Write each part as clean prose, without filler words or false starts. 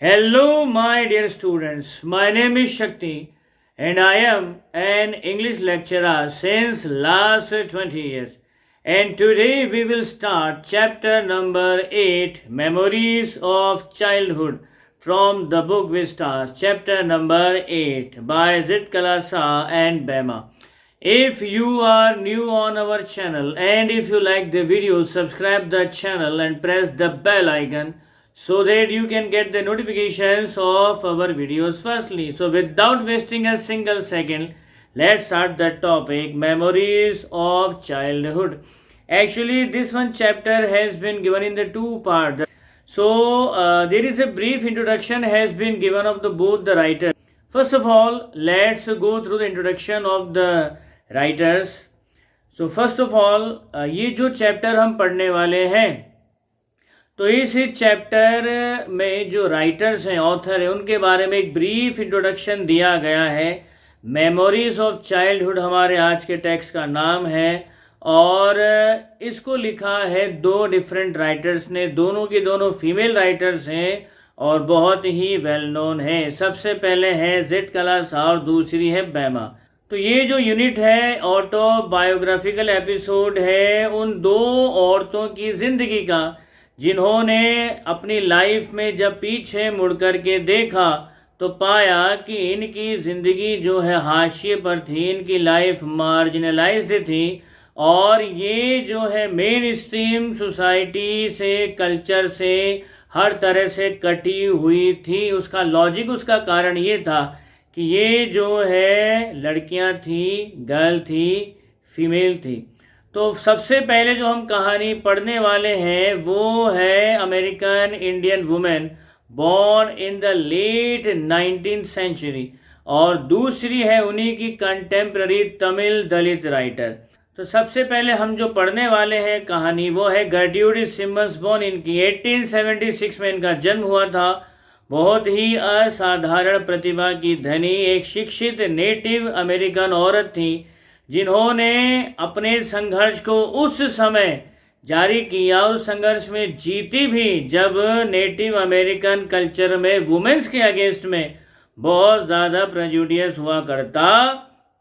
Hello, my dear students. My name is Shakti, and I am an English lecturer since last 20 years. And today we will start chapter number 8, Memories of Childhood, from the book Vistas, chapter number 8 by Zit Kalasa and Bema. If you are new on our channel and if you like the video, subscribe the channel and press the bell icon so that you can get the notifications of our videos firstly. So without wasting a single second, let's start the topic, Memories of Childhood. Actually, this one chapter has been given in the two parts. So there is a brief introduction has been given of both the writers. First of all, let's go through the introduction of the writers. So first of all ये जो chapter हम पढ़ने वाले हैं, तो इस chapter में जो राइटर्स हैं, ऑथर हैं, उनके बारे में एक ब्रीफ इंट्रोडक्शन दिया गया है. मेमोरीज ऑफ चाइल्डहुड हमारे आज के टेक्स्ट का नाम है और इसको लिखा है दो डिफरेंट राइटर्स ने. दोनों की दोनों फीमेल राइटर्स हैं और बहुत ही वेल नोन है. सबसे पहले है जिट कलासा और दूसरी है बेमा. तो ये जो यूनिट है ऑटोबायोग्राफिकल एपिसोड है उन दो औरतों की ज़िंदगी का, जिन्होंने अपनी लाइफ में जब पीछे मुड़ कर के देखा तो पाया कि इनकी ज़िंदगी जो है हाशिए पर थी, इनकी लाइफ मार्जिनलाइज्ड थी और ये जो है मेन स्ट्रीम सोसाइटी से, कल्चर से हर तरह से कटी हुई थी. उसका लॉजिक, उसका कारण ये था कि ये जो है लड़कियां थी, गर्ल थी, फीमेल थी. तो सबसे पहले जो हम कहानी पढ़ने वाले हैं वो है American Indian women born in the late 19th century और दूसरी है उन्हीं की कंटेम्प्ररी तमिल दलित राइटर. तो सबसे पहले हम जो पढ़ने वाले हैं कहानी वो है गर्ट्यूड सिमन्स बॉर्न. इनकी 1876 में इनका जन्म हुआ था. बहुत ही असाधारण प्रतिभा की धनी एक शिक्षित नेटिव अमेरिकन औरत थी, जिन्होंने अपने संघर्ष को उस समय जारी किया और संघर्ष में जीती भी जब नेटिव अमेरिकन कल्चर में वुमेन्स के अगेंस्ट में बहुत ज़्यादा प्रेजुडियस हुआ करता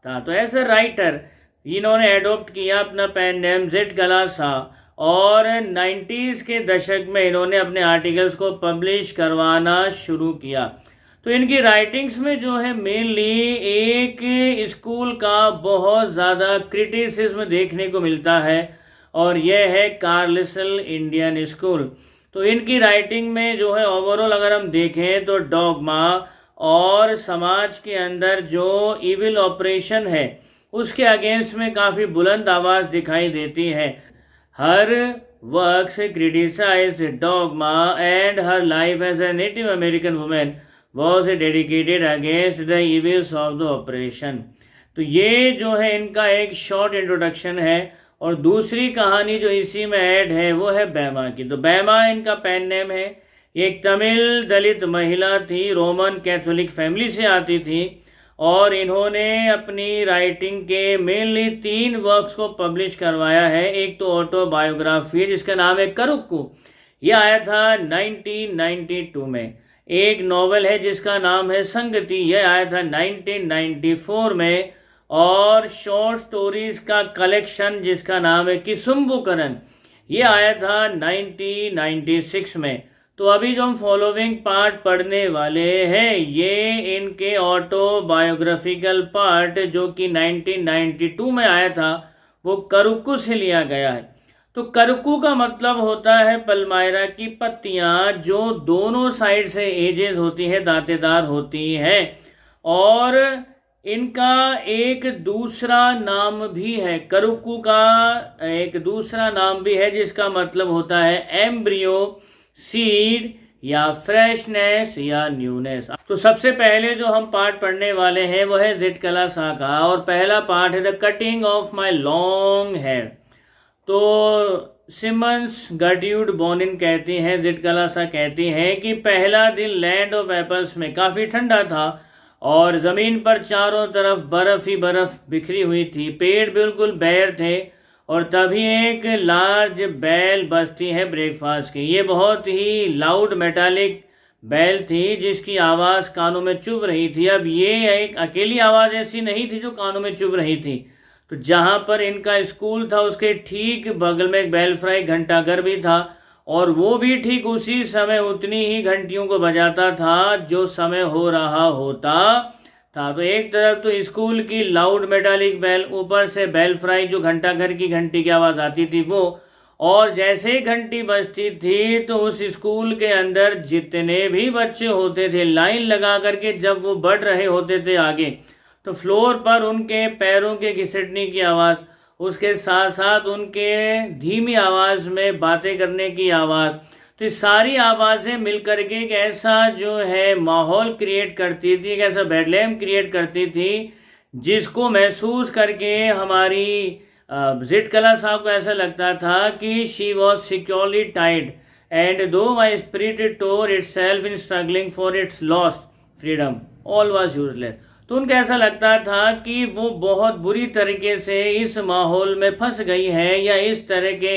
था. तो ऐसे राइटर इन्होंने एडॉप्ट किया अपना पेन नेम जिट कलासा और 90s के दशक में इन्होंने अपने आर्टिकल्स को पब्लिश करवाना शुरू किया. तो इनकी राइटिंग्स में जो है मेनली एक स्कूल का बहुत ज़्यादा क्रिटिसिज्म देखने को मिलता है और यह है कार्लिसल इंडियन स्कूल. तो इनकी राइटिंग में जो है ओवरऑल अगर हम देखें तो डॉगमा और समाज के अंदर जो इविल ऑपरेशन है उसके अगेंस्ट में काफ़ी बुलंद आवाज़ दिखाई देती है. Her works criticized dogma and her life as a Native American woman was dedicated against the evils of the oppression. तो ये जो है इनका एक शॉर्ट इंट्रोडक्शन है और दूसरी कहानी जो इसी में ऐड है वो है बेमा की. तो बेमा इनका पेन नेम है. एक तमिल दलित महिला थी, रोमन कैथोलिक फैमिली से आती थी और इन्होंने अपनी राइटिंग के मेनली 3 वर्क्स को पब्लिश करवाया है. एक तो ऑटोबायोग्राफी है जिसका नाम है करुक्कू, ये आया था 1992 में. एक नॉवेल है जिसका नाम है संगति, यह आया था 1994 में. और शॉर्ट स्टोरीज का कलेक्शन जिसका नाम है किसुम्बुकरन, ये आया था 1996 में. तो अभी जो हम फॉलोइंग पार्ट पढ़ने वाले हैं ये इनके ऑटोबायोग्राफिकल पार्ट जो कि 1992 में आया था वो करुक्कू से लिया गया है. तो करुक्कू का मतलब होता है पलमायरा की पत्तियां जो दोनों साइड से एजेस होती है, दांतेदार होती हैं. और इनका एक दूसरा नाम भी है, करुक्कू का एक दूसरा नाम भी है जिसका मतलब होता है एम्ब्रियो, सीड या फ्रेशनेस या न्यूनेस. तो सबसे पहले जो हम पार्ट पढ़ने वाले हैं वो है जिट कलासा का और पहला पार्ट है the cutting of my long hair. तो सिमन्स गर्ट्यूड बोनिन कहती हैं, जिट कलासा कहती हैं कि पहला दिन लैंड ऑफ एप्पल्स में काफ़ी ठंडा था और ज़मीन पर चारों तरफ बर्फ़ ही बर्फ़ बिखरी हुई थी. पेड़ बिल्कुल बेर थे और तभी एक लार्ज बेल बजती है ब्रेकफास्ट की. ये बहुत ही लाउड मेटालिक बैल थी जिसकी आवाज़ कानों में चुभ रही थी। अब ये एक अकेली आवाज़ ऐसी नहीं थी जो कानों में चुभ रही थी। तो जहाँ पर इनका स्कूल था उसके ठीक बगल में एक बेलफ्राई घंटाघर भी था, और वो भी ठीक उसी समय उतनी ही घंटियों को बजाता था जो समय हो रहा होता था। तो एक तरफ तो स्कूल की लाउड मेटालिक बेल, ऊपर से बेल फ्राई जो घंटाघर की घंटी की आवाज़ आती थी वो, और जैसे ही घंटी बजती थी तो उस स्कूल के अंदर जितने भी बच्चे होते थे लाइन लगा करके जब वो बढ़ रहे होते थे आगे, तो फ्लोर पर उनके पैरों के घिसटने की आवाज़, उसके साथ साथ उनके धीमी आवाज़ में बातें करने की आवाज़, तो ये सारी आवाज़ें मिलकर के एक ऐसा जो है माहौल क्रिएट करती थी, एक ऐसा बेडलैम क्रिएट करती थी जिसको महसूस करके हमारी जिटकला साहब को ऐसा लगता था कि she was securely tied and though my spirit tore itself in struggling for its lost freedom all was useless. तो उनको ऐसा लगता था कि वो बहुत बुरी तरीके से इस माहौल में फंस गई है या इस तरह के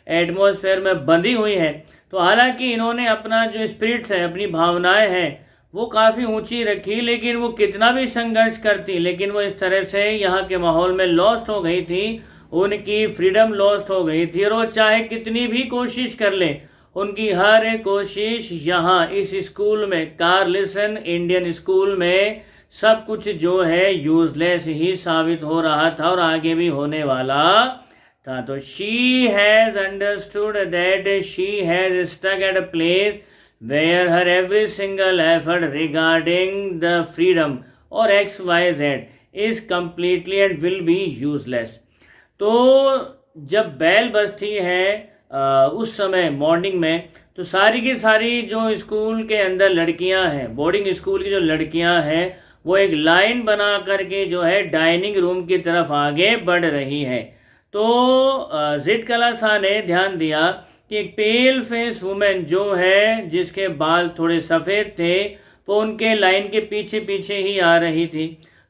एटमॉस्फेयर में बंधी हुई है। तो हालांकि इन्होंने अपना जो स्पिरिट्स है, अपनी भावनाएं हैं, वो काफ़ी ऊंची रखी, लेकिन वो कितना भी संघर्ष करती, लेकिन वो इस तरह से यहाँ के माहौल में लॉस्ट हो गई थी, उनकी फ्रीडम लॉस्ट हो गई थी। और वो चाहे कितनी भी कोशिश कर ले, उनकी हर एक कोशिश यहाँ इस स्कूल में, कार्लिसन इंडियन स्कूल में, सब कुछ जो है यूजलेस ही साबित हो रहा था और आगे भी होने वाला था। तो she has understood that she has stuck at a place where her every single effort regarding the freedom और XYZ is completely and will be useless. तो जब बेल बजती है उस समय मॉर्निंग में, तो सारी की सारी जो स्कूल के अंदर लड़कियां हैं, बोर्डिंग स्कूल की जो लड़कियां हैं, वो एक लाइन बना करके जो है डाइनिंग रूम की तरफ आगे बढ़ रही है। तो जिटकला शाह ने ध्यान दिया कि एक पेल फेस वुमेन जो है, जिसके बाल थोड़े सफ़ेद थे, वो उनके लाइन के पीछे पीछे ही आ रही थी।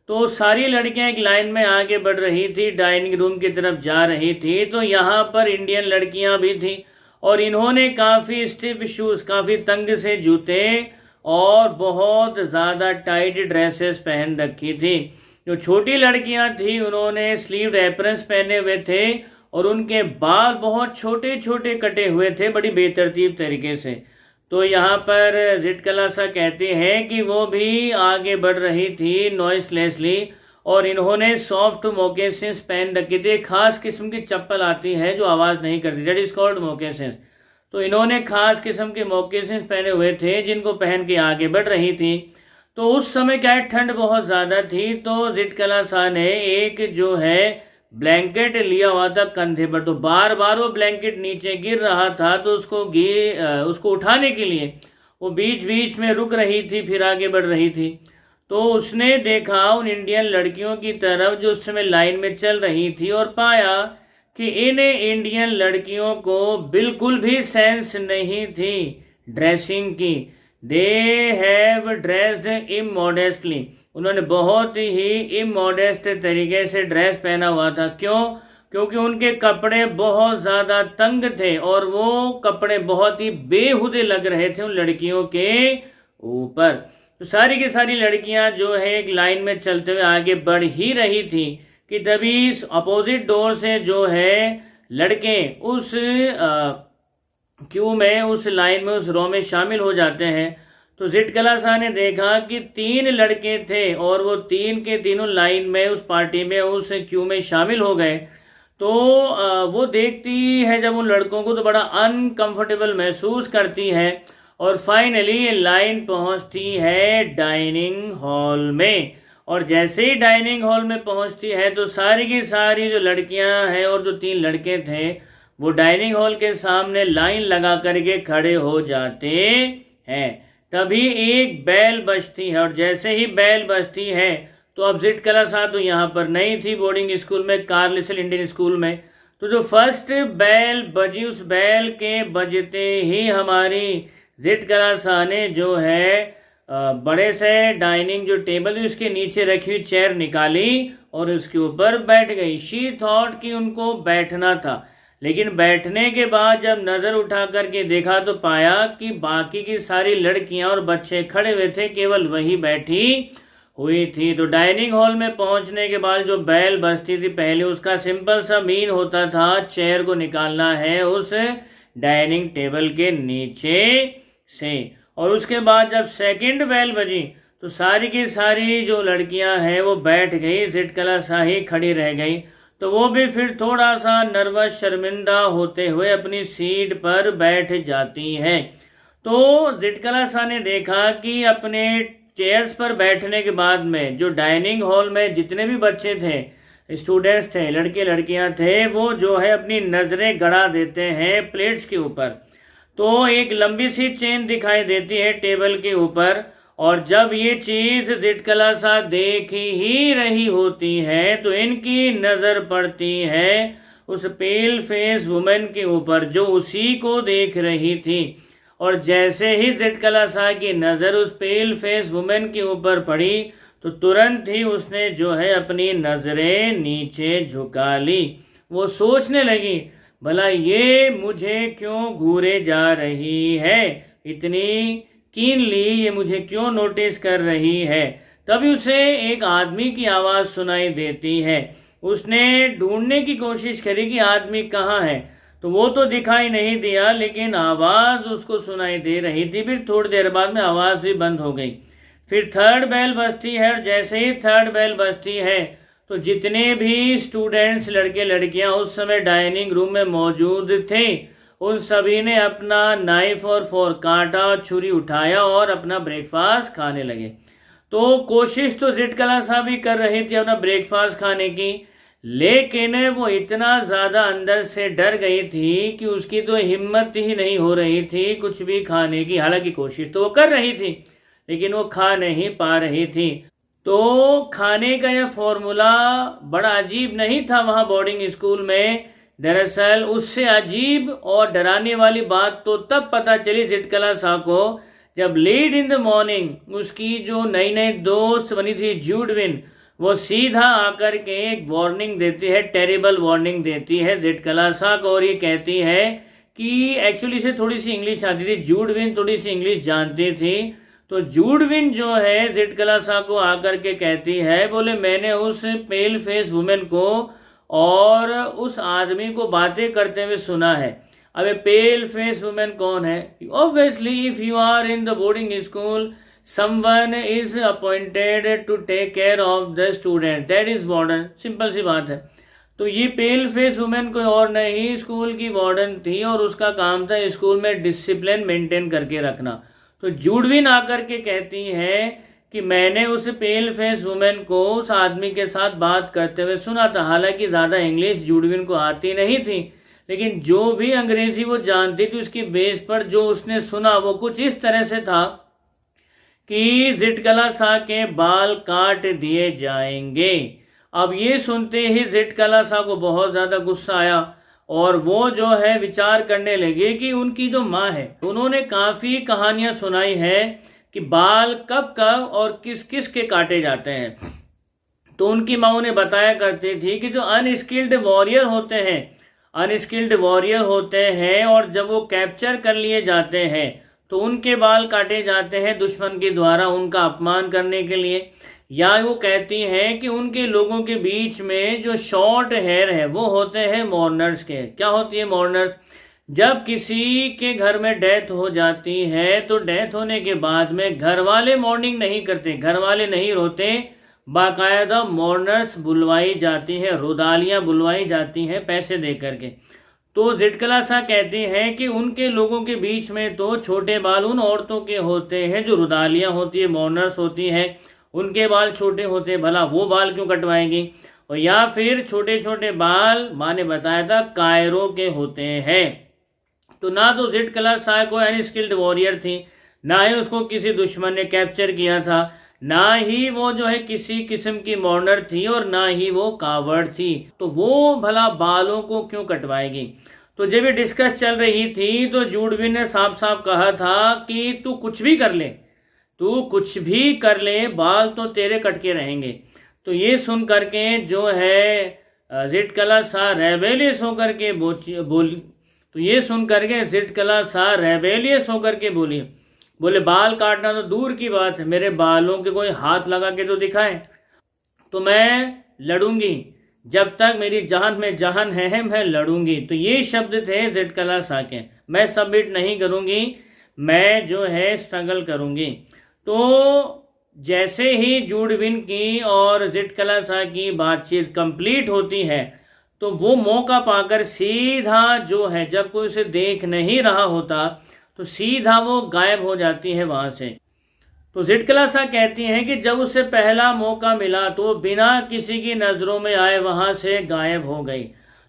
तो सारी लड़कियां एक लाइन में आगे बढ़ रही थी, डाइनिंग रूम की तरफ जा रही थी। तो यहाँ पर इंडियन लड़कियां भी थी और इन्होंने काफ़ी स्टिफ शूज़, काफ़ी तंग से जूते और बहुत ज़्यादा टाइट ड्रेसेस पहन रखी थी। जो छोटी लड़कियां थी उन्होंने स्लीव्ड एप्रन्स पहने हुए थे और उनके बाल बहुत छोटे छोटे कटे हुए थे, बड़ी बेतरतीब तरीके से। तो यहाँ पर जिटकला सा कहते हैं कि वो भी आगे बढ़ रही थी नॉइसलेसली, और इन्होंने सॉफ्ट मोकेसिन्स पहन रखी थी। खास किस्म की चप्पल आती है जो आवाज़ नहीं करती, दैट इज कॉल्ड मोकेसिन्स। तो इन्होंने खास किस्म के मोकेसिन्स पहने हुए थे जिनको पहन के आगे बढ़ रही थी। तो उस समय क्या है, ठंड बहुत ज़्यादा थी। तो जिटकला शाह ने एक जो है ब्लैंकेट लिया हुआ था कंधे पर, तो बार बार वो ब्लैंकेट नीचे गिर रहा था, तो उसको उठाने के लिए वो बीच बीच में रुक रही थी, फिर आगे बढ़ रही थी। तो उसने देखा उन इंडियन लड़कियों की तरफ जो उस समय लाइन में चल रही थी, और पाया कि इन इंडियन लड़कियों को बिल्कुल भी सेंस नहीं थी ड्रेसिंग की। दे हैव ड्रेस्ड इमोडेस्टली, उन्होंने बहुत ही इमोडेस्ट तरीके से ड्रेस पहना हुआ था। क्यों? क्योंकि उनके कपड़े बहुत ज़्यादा तंग थे और वो कपड़े बहुत ही बेहुदे लग रहे थे उन लड़कियों के ऊपर। तो सारी की सारी लड़कियां जो है एक लाइन में चलते हुए आगे बढ़ ही रही थी कि तभी इस अपोजिट डोर से जो है लड़के उस क्यू में, उस लाइन में, उस रो में शामिल हो जाते हैं। तो जिटकला शाह ने देखा कि 3 लड़के थे और वो 3 के तीनों लाइन में उस पार्टी में, उस क्यू में शामिल हो गए। तो वो देखती है जब उन लड़कों को तो बड़ा अनकंफर्टेबल महसूस करती है, और फाइनली ये लाइन पहुंचती है डाइनिंग हॉल में। और जैसे ही डाइनिंग हॉल में पहुंचती है तो सारी की सारी जो लड़कियां हैं और जो 3 लड़के थे वो डाइनिंग हॉल के सामने लाइन लगा करके खड़े हो जाते हैं। तभी एक बेल बजती है, और जैसे ही बेल बजती है तो अब जिटकला शाह तो यहाँ पर नहीं थी बोर्डिंग स्कूल में, कार्लिसन इंडियन स्कूल में। तो जो फर्स्ट बेल बजी, उस बेल के बजते ही हमारी जिटकला शाह ने जो है बड़े से डाइनिंग जो टेबल थी उसके नीचे रखी हुई चेयर निकाली और उसके ऊपर बैठ गई। शी थॉट कि उनको बैठना था, लेकिन बैठने के बाद जब नज़र उठा करके देखा तो पाया कि बाकी की सारी लड़कियां और बच्चे खड़े हुए थे, केवल वही बैठी हुई थी। तो डाइनिंग हॉल में पहुंचने के बाद जो बेल बजती थी पहले, उसका सिंपल सा मीन होता था चेयर को निकालना है उस डाइनिंग टेबल के नीचे से। और उसके बाद जब सेकंड बेल बजी तो सारी की सारी जो लड़कियां हैं वो बैठ गई, जिटकला शाही खड़ी रह गई। तो वो भी फिर थोड़ा सा नर्वस शर्मिंदा होते हुए अपनी सीट पर बैठ जाती है। तो जिटकला शाह ने देखा कि अपने चेयर्स पर बैठने के बाद में जो डाइनिंग हॉल में जितने भी बच्चे थे, स्टूडेंट्स थे, लड़के लड़कियां थे, वो जो है अपनी नज़रें गड़ा देते हैं प्लेट्स के ऊपर। तो एक लंबी सी चेन दिखाई देती है टेबल के ऊपर, और जब ये चीज़ जिटकला सा देख ही रही होती है तो इनकी नज़र पड़ती है उस पेल फेस वुमेन के ऊपर जो उसी को देख रही थी। और जैसे ही जिटकला सा की नज़र उस पेल फेस वुमेन के ऊपर पड़ी तो तुरंत ही उसने जो है अपनी नज़रें नीचे झुका ली। वो सोचने लगी, भला ये मुझे क्यों घूरे जा रही है, इतनी कीनली ये मुझे क्यों नोटिस कर रही है। तभी उसे एक आदमी की आवाज़ सुनाई देती है। उसने ढूंढने की कोशिश करी कि आदमी कहाँ है, तो वो तो दिखाई नहीं दिया, लेकिन आवाज़ उसको सुनाई दे रही थी। फिर थोड़ी देर बाद में आवाज़ भी बंद हो गई। फिर थर्ड बेल बजती है, और जैसे ही थर्ड बेल बजती है तो जितने भी स्टूडेंट्स, लड़के लड़कियां उस समय डाइनिंग रूम में मौजूद थे, उन सभी ने अपना नाइफ और फोर्क, कांटा, छुरी उठाया और अपना ब्रेकफास्ट खाने लगे। तो कोशिश तो जिटकला साहब भी कर रही थी अपना ब्रेकफास्ट खाने की, लेकिन वो इतना ज़्यादा अंदर से डर गई थी कि उसकी तो हिम्मत ही नहीं हो रही थी कुछ भी खाने की। हालांकि कोशिश तो वो कर रही थी, लेकिन वो खा नहीं पा रही थी। तो खाने का यह फॉर्मूला बड़ा अजीब नहीं था वहाँ बोर्डिंग स्कूल में। दरअसल उससे अजीब और डराने वाली बात तो तब पता चली जिटकला साहब को जब लेट इन द मॉर्निंग उसकी जो नई नई दोस्त बनी थी जूडविन, वो सीधा आकर के एक वार्निंग देती है, टेरिबल वार्निंग देती है जिटकला साहब को, और ये कहती है कि एक्चुअली से थोड़ी सी इंग्लिश आती थी, जूडविन थोड़ी सी इंग्लिश जानती थी। तो जूडविन जो है जिटकला साहब को आकर के कहती है, बोले मैंने उस पेल फेस वुमेन को और उस आदमी को बातें करते हुए सुना है। अब पेल फेस वुमेन कौन है? Obviously if you are in the boarding school, someone is appointed to take care of the student, that is warden, simple सी बात है। तो ये पेल फेस वुमेन कोई और नहीं, स्कूल की वार्डन थी, और उसका काम था स्कूल में डिसिप्लिन मेंटेन करके रखना। तो जूडविन आकर के कहती है कि मैंने उस पेल फेस वुमेन को उस आदमी के साथ बात करते हुए सुना था। हालांकि ज़्यादा इंग्लिश जूडविन को आती नहीं थी, लेकिन जो भी अंग्रेजी वो जानती थी उसकी बेस पर जो उसने सुना वो कुछ इस तरह से था कि जिटकला शाह के बाल काट दिए जाएंगे। अब ये सुनते ही जिटकला शाह को बहुत ज़्यादा गुस्सा आया, और वो जो है विचार करने लगे कि उनकी जो माँ है उन्होंने काफ़ी कहानियाँ सुनाई है कि बाल कब कब और किस किस के काटे जाते हैं। तो उनकी माँ उन्हें बताया करती थी कि जो अनस्किल्ड वॉरियर होते हैं और जब वो कैप्चर कर लिए जाते हैं तो उनके बाल काटे जाते हैं दुश्मन के द्वारा उनका अपमान करने के लिए। या वो कहती हैं कि उनके लोगों के बीच में जो शॉर्ट हेयर है वो होते हैं मॉर्नर्स के। क्या होती है मॉर्नर्स? जब किसी के घर में डेथ हो जाती है तो डेथ होने के बाद में घर वाले मॉर्निंग नहीं करते, घर वाले नहीं रोते, बाकायदा मॉर्नर्स बुलवाई जाती है, रुदालियाँ बुलवाई जाती हैं पैसे दे करके। तो जिटकला शाह कहती हैं कि उनके लोगों के बीच में तो छोटे बाल उन औरतों के होते हैं जो रुदालियाँ होती है, मॉर्नर्स होती हैं, उनके बाल छोटे होते हैं, भला वो बाल क्यों कटवाएंगी? और या फिर छोटे छोटे बाल माँ ने बताया था कायरों के होते हैं। तो ना तो जिटकला शाह को अनस्किल्ड वॉरियर थी, ना ही उसको किसी दुश्मन ने कैप्चर किया था, ना ही वो जो है किसी किस्म की मॉर्नर थी, और ना ही वो कावर्ड थी। तो वो भला बालों को क्यों कटवाएगी? तो जब ये डिस्कस चल रही थी तो जूडविन ने साफ साफ कहा था कि तू कुछ भी कर ले, बाल तो तेरे कट के रहेंगे। तो ये सुन करके जो है जिटकला सा रेबेलियस होकर के बोली। तो ये सुन करके जिटकला सा रेबेलियस होकर के बोली, बोले बाल काटना तो दूर की बात है, मेरे बालों के कोई हाथ लगा के तो दिखाए तो मैं लड़ूंगी, जब तक मेरी जान में जान है मैं लड़ूंगी। तो ये शब्द थे जिटकला सा के, मैं सबमिट नहीं करूंगी, मैं जो है स्ट्रगल करूंगी। तो जैसे ही जूडविन की और जिटकला सा की बातचीत कंप्लीट होती है तो वो मौका पाकर सीधा जो है, जब कोई उसे देख नहीं रहा होता तो सीधा वो गायब हो जाती है वहां से। तो जिटकला सा कहती हैं कि जब उसे पहला मौका मिला तो वो बिना किसी की नज़रों में आए वहां से गायब हो गई।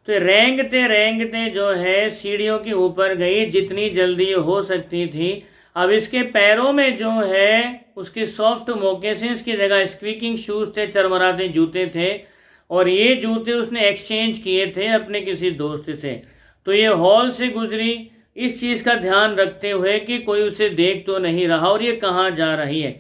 तो रेंगते रेंगते जो है सीढ़ियों के ऊपर गई जितनी जल्दी हो सकती थी। अब इसके पैरों में जो है उसके सॉफ्ट मोकेसिन्स की जगह स्क्वीकिंग शूज थे, चरमराते जूते थे, और ये जूते उसने एक्सचेंज किए थे अपने किसी दोस्त से। तो ये हॉल से गुजरी इस चीज़ का ध्यान रखते हुए कि कोई उसे देख तो नहीं रहा और ये कहाँ जा रही है।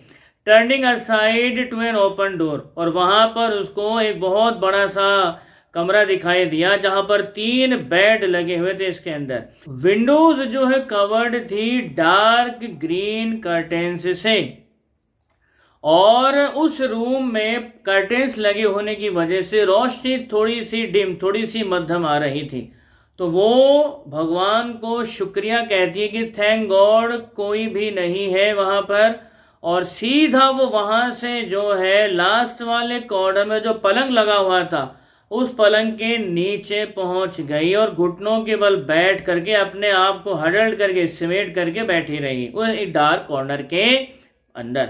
Turning aside to an open door, और वहाँ पर उसको एक बहुत बड़ा सा कमरा दिखाई दिया जहाँ पर 3 बेड लगे हुए थे इसके अंदर। विंडोज जो है कवर्ड थी डार्क ग्रीन कर्टेन्स से, और उस रूम में कर्टेन्स लगे होने की वजह से रोशनी थोड़ी सी डिम, थोड़ी सी मध्यम आ रही थी। तो वो भगवान को शुक्रिया कहती है कि थैंक गॉड कोई भी नहीं है वहाँ पर, और सीधा वो वहाँ से जो है लास्ट वाले कॉर्नर में जो पलंग लगा हुआ था उस पलंग के नीचे पहुंच गई और घुटनों के बल बैठ करके अपने आप को हडल्ड करके सिमेट करके बैठी रही वो एक डार्क कॉर्नर के अंदर।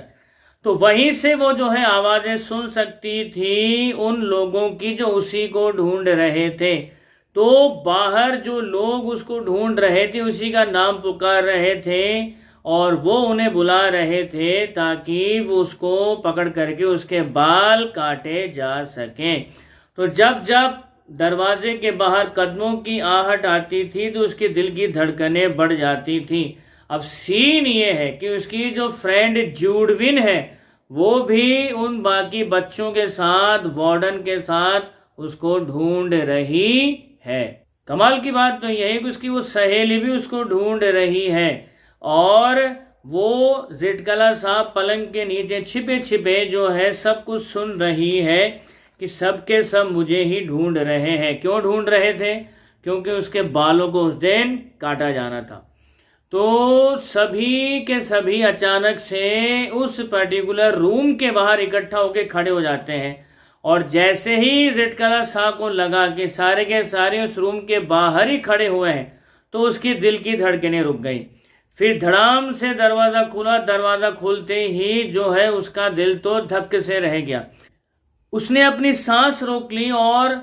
तो वहीं से वो जो है आवाजें सुन सकती थी उन लोगों की जो उसी को ढूंढ रहे थे। तो बाहर जो लोग उसको ढूंढ रहे थे उसी का नाम पुकार रहे थे और वो उन्हें बुला रहे थे ताकि वो उसको पकड़ करके उसके बाल काटे जा सकें। तो जब जब दरवाजे के बाहर कदमों की आहट आती थी तो उसके दिल की धड़कनें बढ़ जाती थी। अब सीन ये है कि उसकी जो फ्रेंड जूडविन है वो भी उन बाकी बच्चों के साथ, वार्डन के साथ उसको ढूंढ रही है। कमाल की बात तो यह है कि उसकी वो सहेली भी उसको ढूंढ रही है और वो जिटकला साहब पलंग के नीचे छिपे छिपे जो है सब कुछ सुन रही है कि सब के सब मुझे ही ढूंढ रहे हैं। क्यों ढूंढ रहे थे? क्योंकि उसके बालों को उस दिन काटा जाना था। तो सभी के सभी अचानक से उस पर्टिकुलर रूम के बाहर इकट्ठा होकर खड़े हो जाते हैं और जैसे ही जिटकला शाह को लगा कि सारे के सारे उस रूम के बाहर ही खड़े हुए हैं तो उसकी दिल की धड़कनें रुक गई। फिर धड़ाम से दरवाज़ा खुला। दरवाज़ा खुलते ही जो है उसका दिल तो धक्के से रह गया। उसने अपनी सांस रोक ली और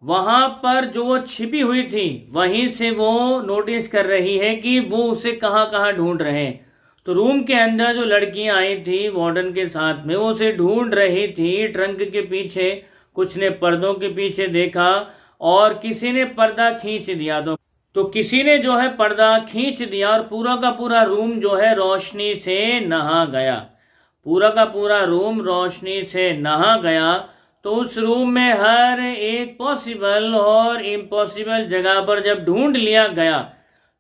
वहां पर जो वो छिपी हुई थी वहीं से वो नोटिस कर रही है कि वो उसे कहाँ कहाँ ढूंढ रहे हैं। तो रूम के अंदर जो लड़कियां आई थी वार्डन के साथ में वो उसे ढूंढ रही थी ट्रंक के पीछे, कुछ ने पर्दों के पीछे देखा और किसी ने पर्दा खींच दिया। तो किसी ने जो है पर्दा खींच दिया और पूरा का पूरा रूम जो है रोशनी से नहा गया। पूरा का पूरा रूम रोशनी से नहा गया। तो उस रूम में हर एक पॉसिबल और इम्पॉसिबल जगह पर जब ढूंढ लिया गया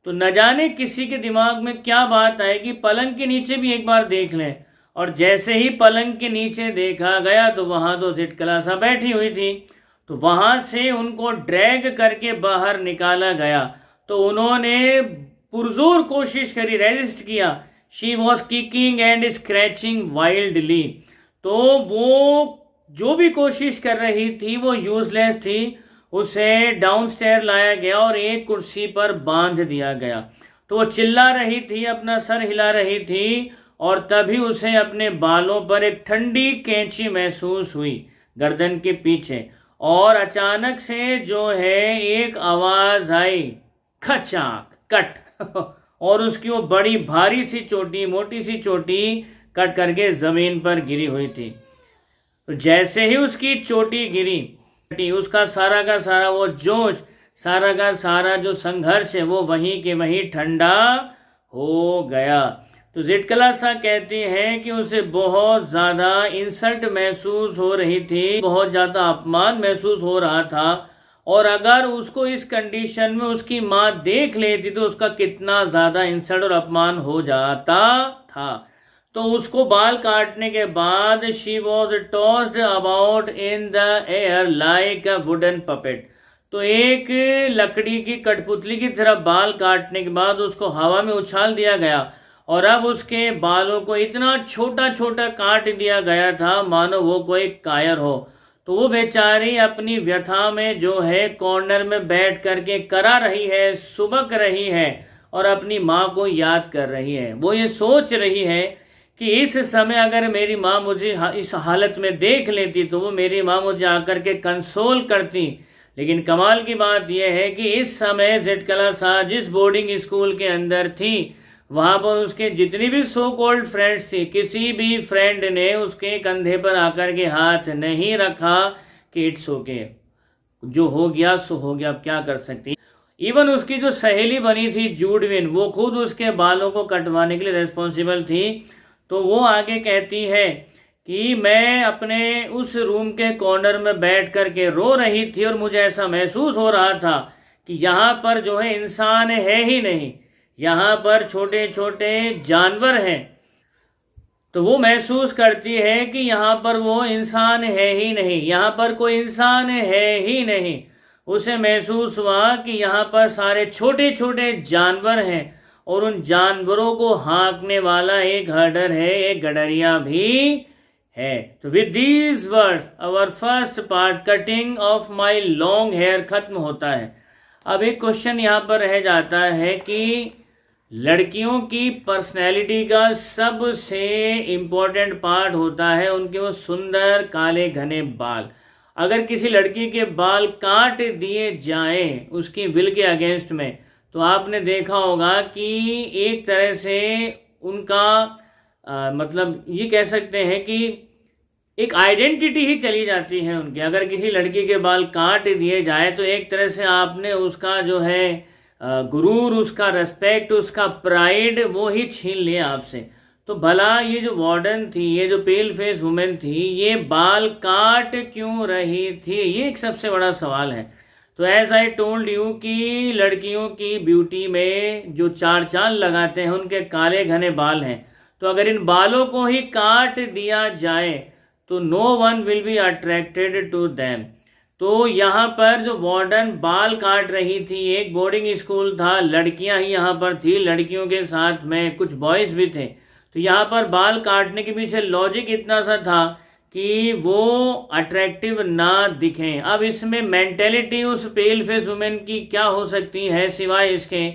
तो न जाने किसी के दिमाग में क्या बात आई कि पलंग के नीचे भी एक बार देख लें। और जैसे ही पलंग के नीचे देखा गया तो वहां तो जिटकला सा बैठी हुई थी। तो वहां से उनको ड्रैग करके बाहर निकाला गया। तो उन्होंने पुरजोर कोशिश करी, रेजिस्ट किया। She was kicking and scratching wildly. तो वो जो भी कोशिश कर रही थी वो यूजलेस थी। उसे डाउनस्टेयर लाया गया और एक कुर्सी पर बांध दिया गया। तो वो चिल्ला रही थी, अपना सर हिला रही थी और तभी उसे अपने बालों पर एक ठंडी कैंची महसूस हुई गर्दन के पीछे। और अचानक से जो है एक आवाज आई, खचाक कट और उसकी वो बड़ी भारी सी चोटी, मोटी सी चोटी कट करके जमीन पर गिरी हुई थी। तो जैसे ही उसकी चोटी गिरी उसका सारा का सारा वो जोश, सारा का सारा जो संघर्ष है वो वहीं के वहीं ठंडा हो गया। तो जिटकला सा कहती हैं कि उसे बहुत ज़्यादा इंसल्ट महसूस हो रही थी, बहुत ज़्यादा अपमान महसूस हो रहा था और अगर उसको इस कंडीशन में उसकी माँ देख लेती तो उसका कितना ज़्यादा इंसल्ट और अपमान हो जाता था। तो उसको बाल काटने के बाद she was tossed about in the air like a wooden puppet. तो एक लकड़ी की कठपुतली की तरह बाल काटने के बाद उसको हवा में उछाल दिया गया और अब उसके बालों को इतना छोटा छोटा काट दिया गया था मानो वो कोई कायर हो। तो वो बेचारी अपनी व्यथा में जो है कॉर्नर में बैठ करके करा रही है, सुबक रही है और अपनी माँ को याद कर रही है। वो ये सोच रही है कि इस समय अगर मेरी माँ मुझे इस हालत में देख लेती तो वो मेरी माँ मुझे आकर के कंसोल करती। लेकिन कमाल की बात यह है कि इस समय जेठकला शाह जिस बोर्डिंग स्कूल के अंदर थी वहां पर उसके जितनी भी सो कॉल्ड फ्रेंड्स थी, किसी भी फ्रेंड ने उसके कंधे पर आकर के हाथ नहीं रखा कि इट्स ओके, जो हो गया सो हो गया, अब क्या कर सकती। इवन उसकी जो सहेली बनी थी जूडविन, वो खुद उसके बालों को कटवाने के लिए रेस्पॉन्सिबल थी। तो वो आगे कहती है कि मैं अपने उस रूम के कॉर्नर में बैठ करके रो रही थी और मुझे ऐसा महसूस हो रहा था कि यहाँ पर जो है इंसान है ही नहीं, यहाँ पर छोटे छोटे जानवर हैं। तो वो महसूस करती है कि यहाँ पर वो इंसान है ही नहीं, यहाँ पर कोई इंसान है ही नहीं। उसे महसूस हुआ कि यहाँ पर सारे छोटे छोटे जानवर हैं और उन जानवरों को हाँकने वाला एक हर्डर है, एक गडरिया भी है। तो with these word our first part cutting of my long hair खत्म होता है। अब एक क्वेश्चन यहाँ पर रह जाता है कि लड़कियों की पर्सनैलिटी का सबसे इम्पोर्टेंट पार्ट होता है उनके वो सुंदर काले घने बाल। अगर किसी लड़की के बाल काट दिए जाएं उसकी विल के अगेंस्ट में तो आपने देखा होगा कि एक तरह से उनका मतलब ये कह सकते हैं कि एक आइडेंटिटी ही चली जाती है उनकी। अगर किसी लड़की के बाल काट दिए जाए तो एक तरह से आपने उसका जो है गुरूर, उसका रेस्पेक्ट, उसका प्राइड वो ही छीन लिया आपसे। तो भला ये जो वार्डन थी, ये जो पेल फेस वुमेन थी, ये बाल काट क्यों रही थी, ये एक सबसे बड़ा सवाल है। तो एज आई टोल्ड यू कि लड़कियों की ब्यूटी में जो चार चांद लगाते हैं उनके काले घने बाल हैं। तो अगर इन बालों को ही काट दिया जाए तो no one will be attracted to them. तो यहाँ पर जो वार्डन बाल काट रही थी, एक बोर्डिंग स्कूल था, लड़कियां ही यहाँ पर थी, लड़कियों के साथ में कुछ बॉयज भी थे। तो यहाँ पर बाल काटने के पीछे लॉजिक इतना सा था कि वो अट्रैक्टिव ना दिखें। अब इसमें मेंटेलिटी उस पेल फेस वुमेन की क्या हो सकती है सिवाय इसके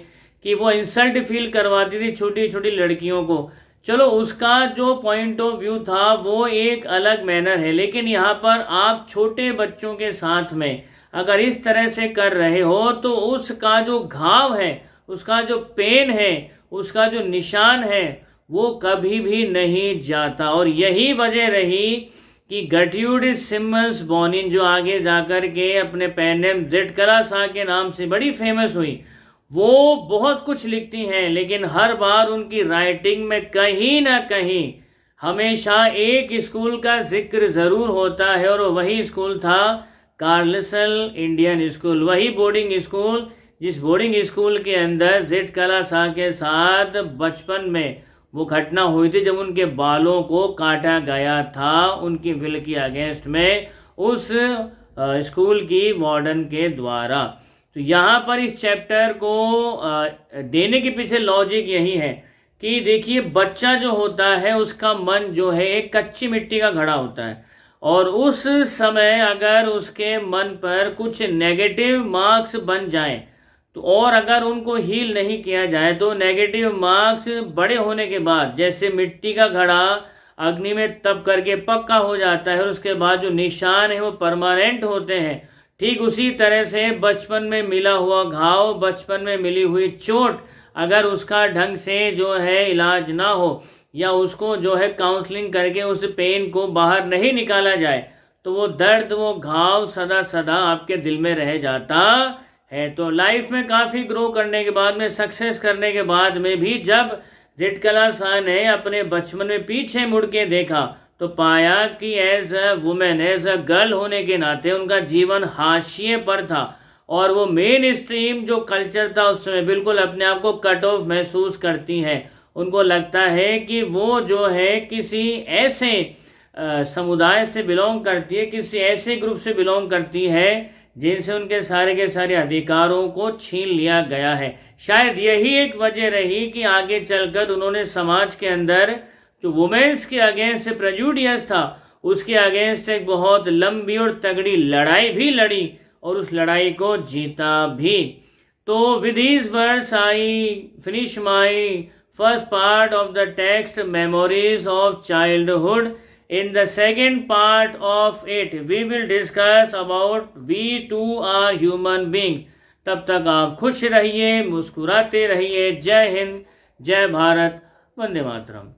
कि वो इंसल्ट फील करवाती थी छोटी छोटी लड़कियों को। चलो उसका जो पॉइंट ऑफ व्यू था वो एक अलग मैनर है, लेकिन यहाँ पर आप छोटे बच्चों के साथ में अगर इस तरह से कर रहे हो तो उसका जो घाव है, उसका जो पेन है, उसका जो निशान है वो कभी भी नहीं जाता। और यही वजह रही कि गर्ट्यूड सिमन्स बोनिन जो आगे जाकर के अपने पेन नेम जेठकला शाह के नाम से बड़ी फेमस हुई, वो बहुत कुछ लिखती हैं लेकिन हर बार उनकी राइटिंग में कहीं ना कहीं हमेशा एक स्कूल का जिक्र ज़रूर होता है और वही स्कूल था कार्लसल इंडियन स्कूल। वही बोर्डिंग स्कूल जिस बोर्डिंग स्कूल के अंदर जेठकला शाह के साथ बचपन में वो घटना हुई थी जब उनके बालों को काटा गया था उनकी विल की अगेंस्ट में उस स्कूल की वार्डन के द्वारा। तो यहाँ पर इस चैप्टर को देने के पीछे लॉजिक यही है कि देखिए बच्चा जो होता है उसका मन जो है एक कच्ची मिट्टी का घड़ा होता है और उस समय अगर उसके मन पर कुछ नेगेटिव मार्क्स बन जाएं तो और अगर उनको हील नहीं किया जाए तो नेगेटिव मार्क्स बड़े होने के बाद जैसे मिट्टी का घड़ा अग्नि में तप करके पक्का हो जाता है और उसके बाद जो निशान है वो परमानेंट होते हैं, ठीक उसी तरह से बचपन में मिला हुआ घाव, बचपन में मिली हुई चोट अगर उसका ढंग से जो है इलाज ना हो या उसको जो है काउंसलिंग करके उस पेन को बाहर नहीं निकाला जाए तो वो दर्द, वो घाव सदा सदा आपके दिल में रह जाता है। तो लाइफ में काफ़ी ग्रो करने के बाद में, सक्सेस करने के बाद में भी जब जेठकला शाह ने अपने बचपन में पीछे मुड़ के देखा तो पाया कि as a women, as a girl होने के नाते उनका जीवन हाशिए पर था और वो मेन स्ट्रीम जो कल्चर था उस समय बिल्कुल अपने आप को कट ऑफ महसूस करती हैं। उनको लगता है कि वो जो है किसी ऐसे समुदाय से बिलोंग करती है, किसी ऐसे ग्रुप से बिलोंग करती है जिनसे उनके सारे के सारे अधिकारों को छीन लिया गया है। शायद यही एक वजह रही कि आगे चलकर उन्होंने समाज के अंदर जो वुमेन्स के अगेंस्ट प्रेजुडियस था उसके अगेंस्ट एक बहुत लंबी और तगड़ी लड़ाई भी लड़ी और उस लड़ाई को जीता भी। तो with these words I finish my first part of the text Memories of Childhood. In the second part of it we will discuss about we too are human beings. तब तक आप खुश रहिए, मुस्कुराते रहिए। जय हिंद, जय भारत, वंदे मातरम।